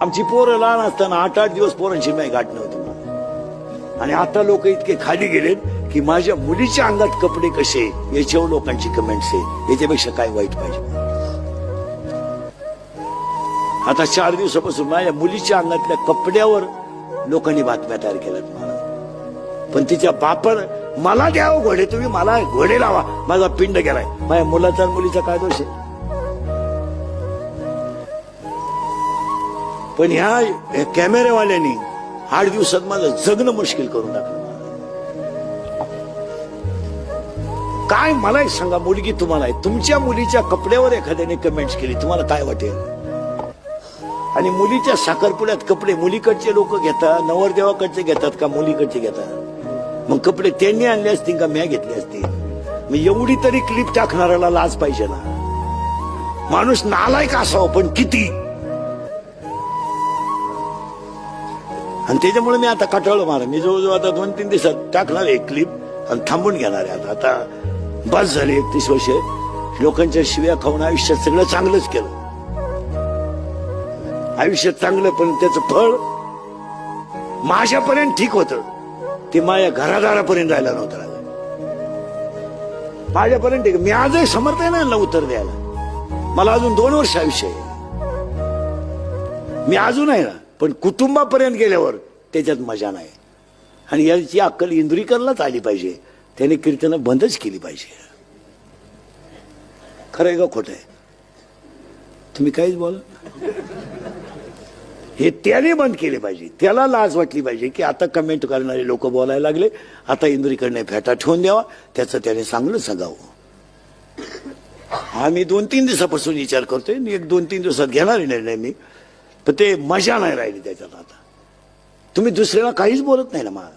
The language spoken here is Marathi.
आमची पोरं लहान असताना 8-8 दिवस पोरांची नाही गाठ नव्हती. आणि आता लोक इतके खाली गेलेत की माझ्या मुलीच्या अंगात कपडे कसे याच्यावर लोकांची कमेंट्स आहे. याच्यापेक्षा काय वाईट पाहिजे. आता 4 दिवसापासून माझ्या मुलीच्या अंगातल्या कपड्यावर लोकांनी बातम्या तयार केल्यात मला. पण तिच्या बापानं मला द्यावं घोडे, तुम्ही मला घोडे लावा, माझा पिंड गेलाय. माझ्या मुलाचा मुलीचा काय दोष आहे. पण ह्या कॅमेरेवाल्यांनी 8 दिवसात माझं जगणं मुश्किल करून टाकलं. काय मला एक सांगा, मुलगी तुम्हाला आहे, तुमच्या मुलीच्या कपड्यावर एखाद्याने कमेंट्स केली, तुम्हाला काय वाटेल. आणि मुलीच्या साखरपुड्यात कपडे मुलीकडचे लोक घेतात, नवरदेवाकडचे घेतात का मुलीकडचे घेतात. मग कपडे त्यांनी आणले असतील का म्या घेतले असतील. मग एवढी तरी क्लिप टाकणाऱ्याला लाज पाहिजे ना. माणूस नालायक असावं पण किती. आणि त्याच्यामुळे मी आता कटाळलो मारा. मी जवळजवळ आता 2-3 दिवसात टाकणार एक क्लिप आणि थांबून घेणार आहे. आता बस झाली 31 वर्ष लोकांच्या शिव्या खाऊन आयुष्यात सगळं चांगलंच केलं. आयुष्यात चांगलं, पण त्याचं फळ माझ्यापर्यंत ठीक होतं, ते माझ्या घरादारापर्यंत राहायला नव्हतं राहिलं. माझ्यापर्यंत ठीक. मी आजही समर्थ आहे ना उत्तर द्यायला. मला अजून 2 वर्ष आयुष्य आहे. मी अजून आहे ना, पण कुटुंबापर्यंत गेल्यावर त्याच्यात मजा नाही. आणि याची अक्कल इंद्रिकरलाच आली पाहिजे. त्याने कीर्तनं बंदच केली पाहिजे. खरं आहे का खोटं आहे. तुम्ही काहीच बोला. हे त्याने बंद केले पाहिजे. त्याला लाज वाटली पाहिजे की आता कमेंट करणारे लोक बोलायला लागले, आता इंद्रिकडने फेटा ठेवून द्यावा, त्याचं त्याने चांगलं सांगावं. हा मी 2-3 दिवसापासून विचार करतोय. 1-2-3 दिवसात घेणार निर्णय मी. पण ते मजा नाही राहिली त्याच्यात. आता तुम्ही दुसऱ्याला काहीच बोलत नाही ना मला.